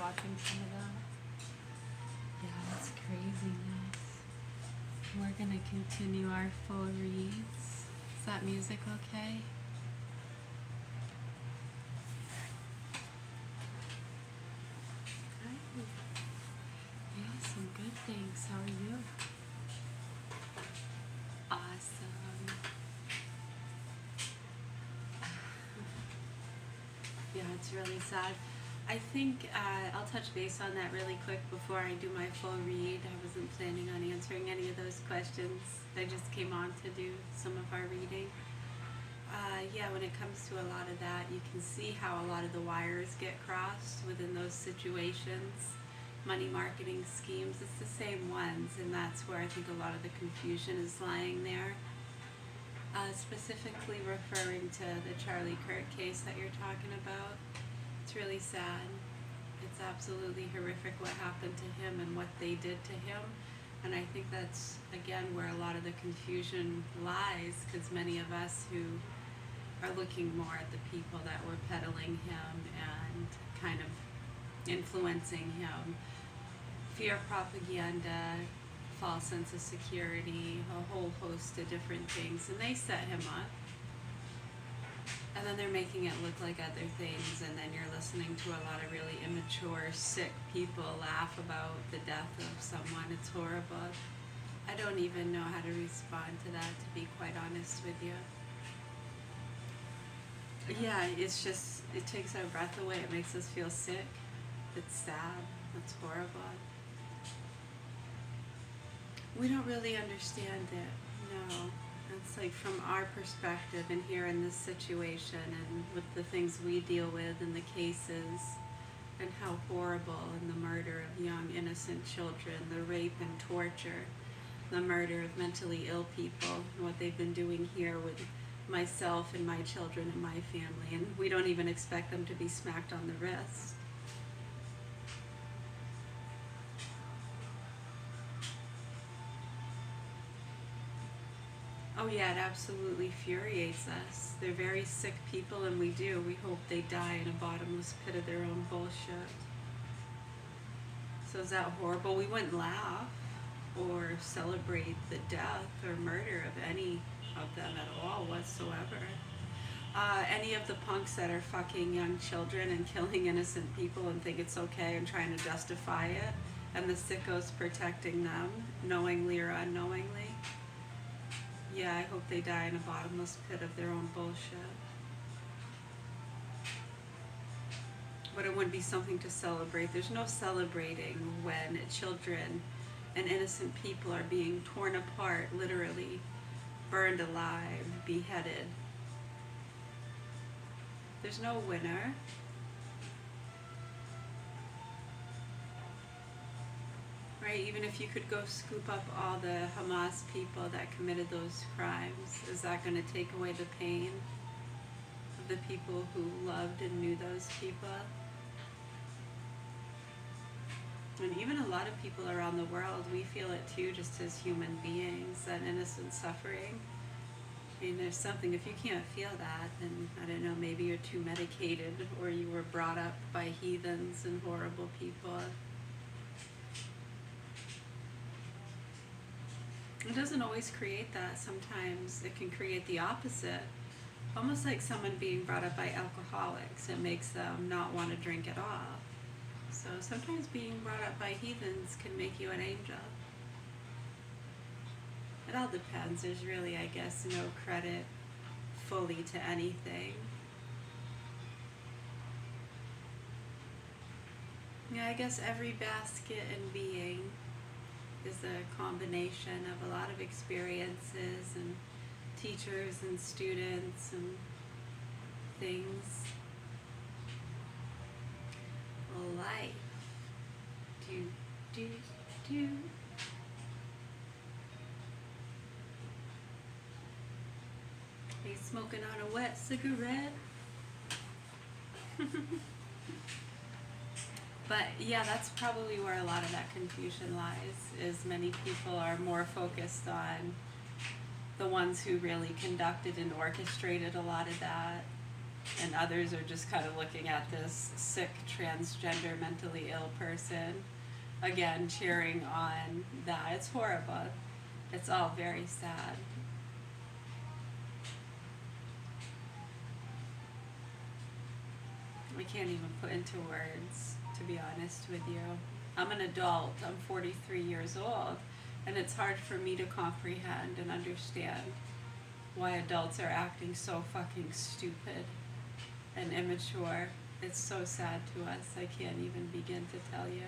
watching some of that. Yeah, that's craziness. We're gonna continue our full reads. Is that music okay? Yeah, some good things. How are you? Awesome. Yeah, it's really sad. I think I'll touch base on that really quick before I do my full read. I wasn't planning on answering any of those questions. I just came on to do some of our reading. Yeah, when it comes to a lot of that, you can see how a lot of the wires get crossed within those situations. Money marketing schemes, it's the same ones, and that's where I think a lot of the confusion is lying there. Specifically referring to the Charlie Kirk case that you're talking about. It's really sad. It's absolutely horrific what happened to him and what they did to him. And I think that's, again, where a lot of the confusion lies, because many of us who are looking more at the people that were peddling him and kind of influencing him, fear propaganda, false sense of security, a whole host of different things, and they set him up. And then they're making it look like other things, and then you're listening to a lot of really immature, sick people laugh about the death of someone. It's horrible. I don't even know how to respond to that, to be quite honest with you. Yeah, it's just, it takes our breath away. It makes us feel sick. It's sad. It's horrible. We don't really understand it, no. It's like from our perspective and here in this situation and with the things we deal with and the cases and how horrible, and the murder of young innocent children, the rape and torture, the murder of mentally ill people, and what they've been doing here with myself and my children and my family, and we don't even expect them to be smacked on the wrist. Oh yeah, it absolutely infuriates us. They're very sick people, and we hope they die in a bottomless pit of their own bullshit. So is that horrible? We wouldn't laugh or celebrate the death or murder of any of them at all whatsoever. Any of the punks that are fucking young children and killing innocent people and think it's okay and trying to justify it, and the sickos protecting them, knowingly or unknowingly. Yeah, I hope they die in a bottomless pit of their own bullshit. But it wouldn't be something to celebrate. There's no celebrating when children and innocent people are being torn apart, literally, burned alive, beheaded. There's no winner. Right, even if you could go scoop up all the Hamas people that committed those crimes, is that going to take away the pain of the people who loved and knew those people? And even a lot of people around the world, we feel it too, just as human beings, that innocent suffering. I mean, there's something, if you can't feel that, then, I don't know, maybe you're too medicated, or you were brought up by heathens and horrible people. It doesn't always create that. Sometimes it can create the opposite. Almost like someone being brought up by alcoholics. It makes them not want to drink at all. So sometimes being brought up by heathens can make you an angel. It all depends. There's really, I guess, no credit fully to anything. Yeah, I guess every basket and being is a combination of a lot of experiences and teachers and students and things. Life. Do, do, do. Are you smoking on a wet cigarette? But yeah, that's probably where a lot of that confusion lies, is many people are more focused on the ones who really conducted and orchestrated a lot of that, and others are just kind of looking at this sick, transgender, mentally ill person, again, cheering on that. It's horrible. It's all very sad. I can't even put into words, to be honest with you. I'm an adult, I'm 43 years old, and it's hard for me to comprehend and understand why adults are acting so fucking stupid and immature. It's so sad to us, I can't even begin to tell you.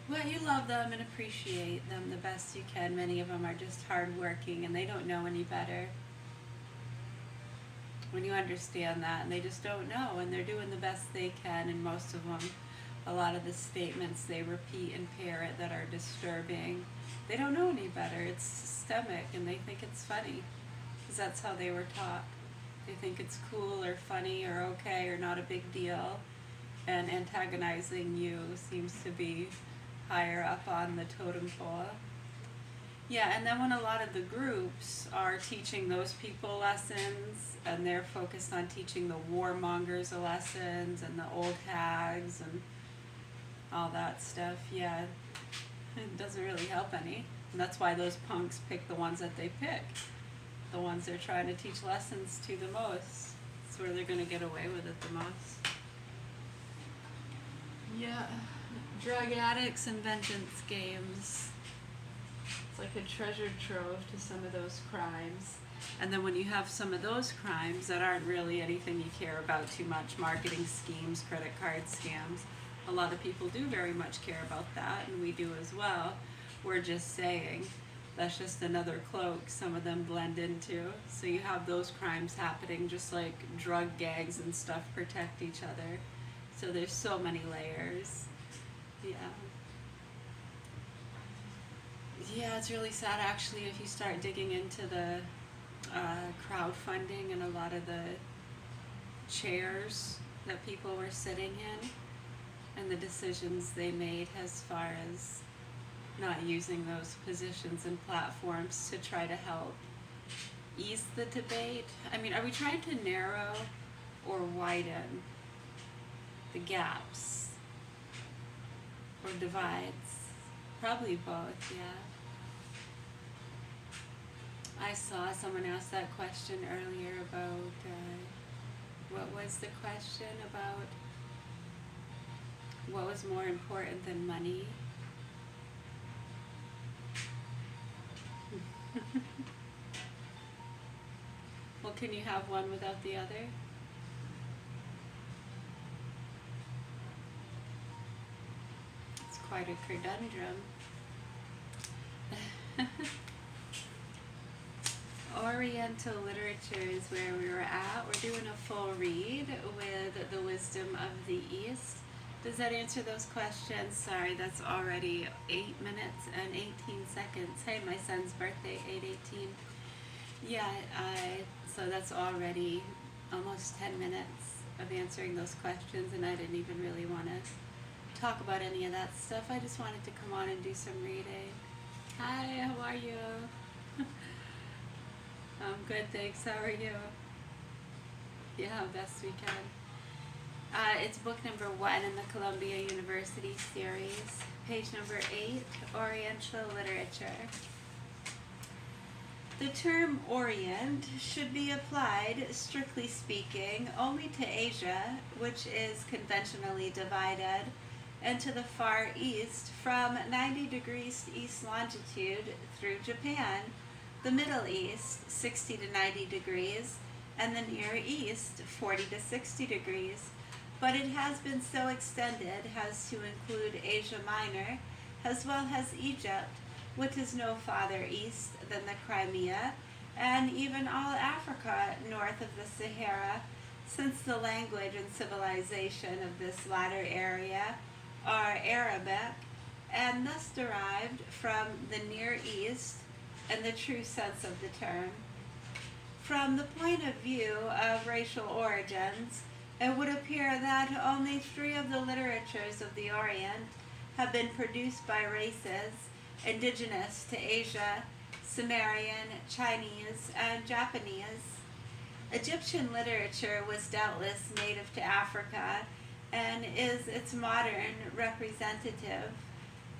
But you love them and appreciate them the best you can. Many of them are just hardworking and they don't know any better. When you understand that, and they just don't know, and they're doing the best they can, and most of them, a lot of the statements they repeat and parrot that are disturbing, they don't know any better. It's systemic, and they think it's funny, because that's how they were taught. They think it's cool or funny or okay or not a big deal, and antagonizing you seems to be higher up on the totem pole. Yeah, and then when a lot of the groups are teaching those people lessons, and they're focused on teaching the warmongers the lessons, and the old hags, and all that stuff, yeah, it doesn't really help any. And that's why those punks pick the ones that they pick. The ones they're trying to teach lessons to the most. That's where they're going to get away with it the most. Yeah, drug addicts and vengeance games. It's like a treasure trove to some of those crimes. And then when you have some of those crimes that aren't really anything you care about too much, marketing schemes, credit card scams, a lot of people do very much care about that, and we do as well. We're just saying that's just another cloak some of them blend into. So you have those crimes happening just like drug gangs and stuff protect each other. So there's so many layers. Yeah. Yeah, it's really sad actually if you start digging into the crowdfunding and a lot of the chairs that people were sitting in and the decisions they made as far as not using those positions and platforms to try to help ease the debate. I mean, are we trying to narrow or widen the gaps or divides? Probably both, yeah. I saw someone ask that question earlier about, what was the question about what was more important than money? Well, can you have one without the other? It's quite a conundrum. Oriental literature is where we were at. We're doing a full read with The Wisdom of the East. Does that answer those questions? Sorry, that's already 8 minutes and 18 seconds. Hey, my son's birthday, 8/18. Yeah, so that's already almost 10 minutes of answering those questions, and I didn't even really want to talk about any of that stuff. I just wanted to come on and do some reading. Hi, how are you? I'm good, thanks. How are you? Yeah, best we can. It's book number 1 in the Columbia University series, page number 8, Oriental Literature. The term Orient should be applied, strictly speaking, only to Asia, which is conventionally divided, and to the Far East from 90 degrees east longitude through Japan, the Middle East, 60 to 90 degrees, and the Near East, 40 to 60 degrees. But it has been so extended as to include Asia Minor, as well as Egypt, which is no farther east than the Crimea, and even all Africa north of the Sahara, since the language and civilization of this latter area are Arabic, and thus derived from the Near East in the true sense of the term. From the point of view of racial origins, it would appear that only 3 of the literatures of the Orient have been produced by races indigenous to Asia: Sumerian, Chinese, and Japanese. Egyptian literature was doubtless native to Africa and is its modern representative.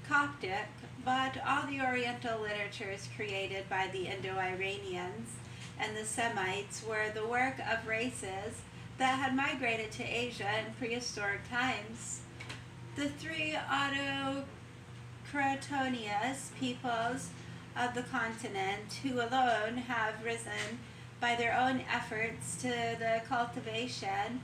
Coptic, but all the Oriental literatures created by the Indo-Iranians and the Semites were the work of races that had migrated to Asia in prehistoric times. The three autochthonous peoples of the continent, who alone have risen by their own efforts to the cultivation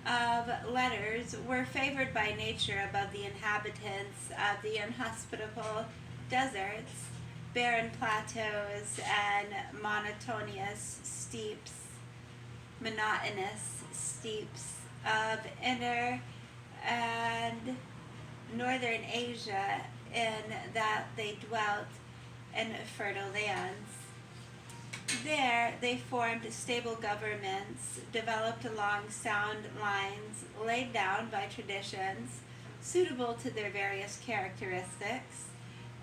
of letters, were favored by nature above the inhabitants of the inhospitable deserts, barren plateaus, and monotonous steeps of inner and northern Asia, in that they dwelt in fertile lands. There they formed stable governments, developed along sound lines laid down by traditions suitable to their various characteristics,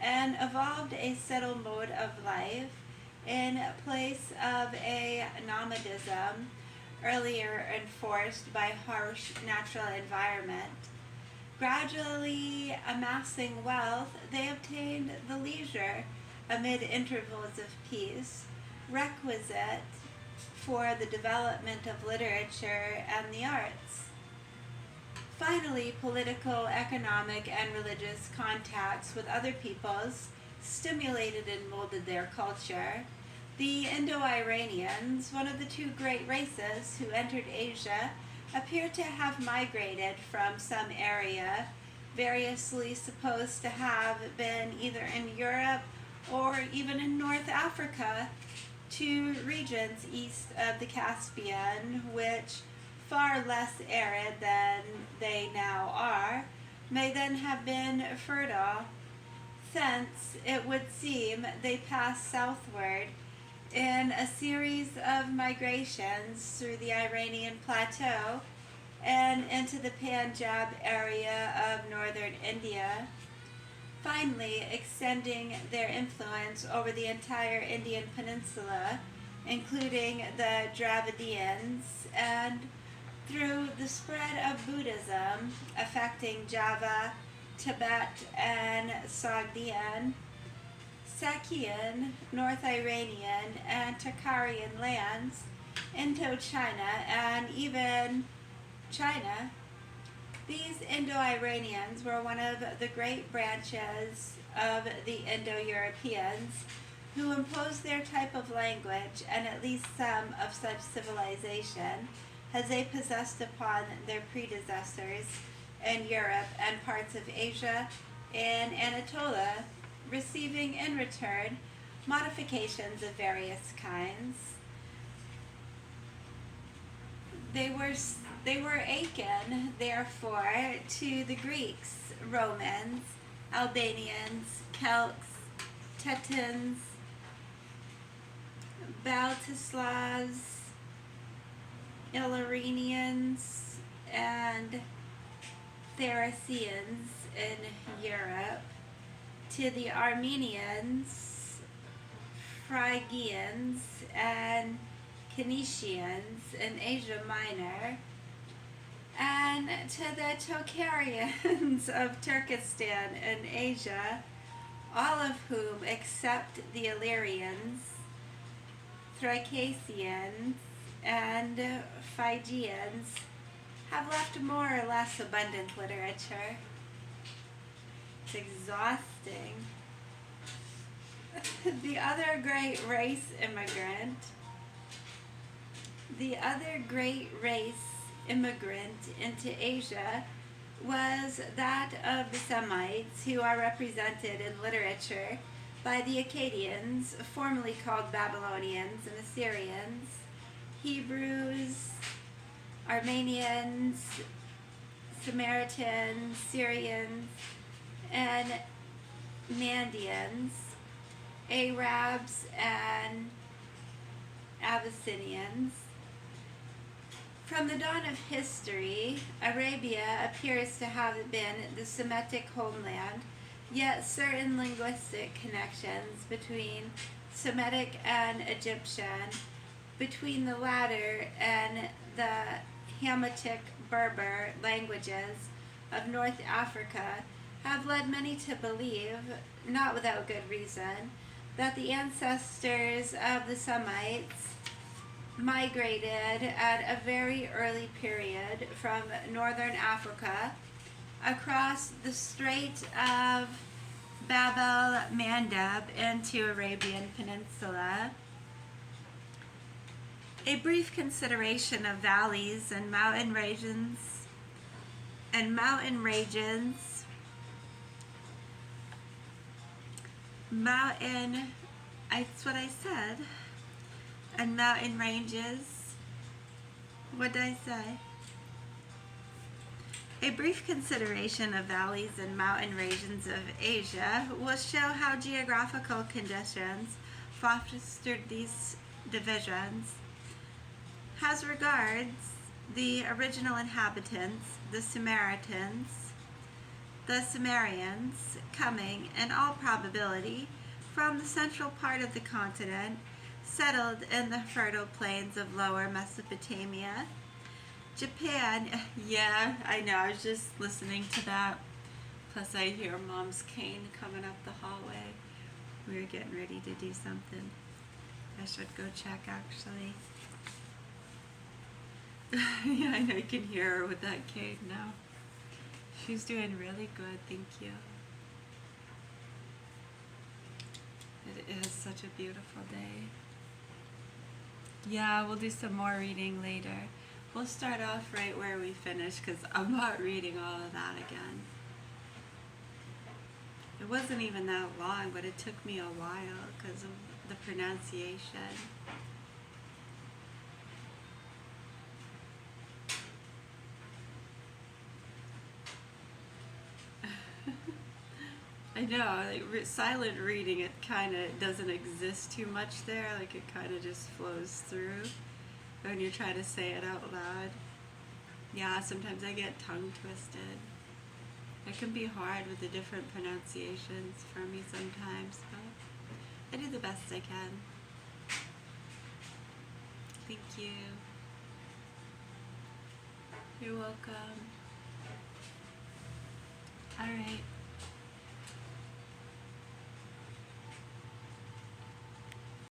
and evolved a settled mode of life in place of a nomadism earlier enforced by harsh natural environment. Gradually amassing wealth, they obtained the leisure amid intervals of peace requisite for the development of literature and the arts. Finally, political, economic, and religious contacts with other peoples stimulated and molded their culture. The Indo-Iranians, one of the two great races who entered Asia, appear to have migrated from some area variously supposed to have been either in Europe or even in North Africa, to regions east of the Caspian, which, far less arid than they now are, may then have been fertile. Thence, it would seem, they passed southward in a series of migrations through the Iranian plateau and into the Punjab area of northern India, finally extending their influence over the entire Indian peninsula, including the Dravidians, and through the spread of Buddhism affecting Java, Tibet, and Sogdian, Sakhian, North Iranian, and Tocharian lands, Indo-China, and even China. These Indo-Iranians were one of the great branches of the Indo-Europeans who imposed their type of language and at least some of such civilization as they possessed upon their predecessors in Europe and parts of Asia and Anatolia, receiving in return modifications of various kinds. They were akin, therefore, to the Greeks, Romans, Albanians, Celts, Teutons, Baltislavs, Illyrians, and Thracians in Europe, to the Armenians, Phrygians, and Phoenicians in Asia Minor, and to the Tocharians of Turkestan in Asia, all of whom, except the Illyrians, Thracians, and Phrygians, have left more or less abundant literature. It's exhausting. The other great race immigrant into Asia was that of the Semites, who are represented in literature by the Akkadians, formerly called Babylonians and Assyrians, Hebrews, Armenians, Samaritans, Syrians, and Mandeans, Arabs, and Abyssinians. From the dawn of history, Arabia appears to have been the Semitic homeland, yet certain linguistic connections between Semitic and Egyptian between the latter and the Hamitic Berber languages of North Africa have led many to believe, not without good reason, that the ancestors of the Semites migrated at a very early period from northern Africa across the Strait of Bab el Mandeb into Arabian Peninsula. A brief consideration of valleys and mountain regions that's what I said, and mountain ranges. What did I say? A brief consideration of valleys and mountain regions of Asia will show how geographical conditions fostered these divisions. As regards the original inhabitants, the Sumerians, coming, in all probability, from the central part of the continent, settled in the fertile plains of lower Mesopotamia. Japan, yeah, I know, I was just listening to that. Plus I hear Mom's cane coming up the hallway. We were getting ready to do something. I should go check, actually. Yeah, I know you can hear her with that cane now. She's doing really good, thank you. It is such a beautiful day. Yeah, we'll do some more reading later. We'll start off right where we finished because I'm not reading all of that again. It wasn't even that long, but it took me a while because of the pronunciation. I know, like silent reading, it kind of doesn't exist too much there, like it kind of just flows through when you're trying to say it out loud. Yeah, sometimes I get tongue twisted. It can be hard with the different pronunciations for me sometimes, but I do the best I can. Thank you. You're welcome. Alright.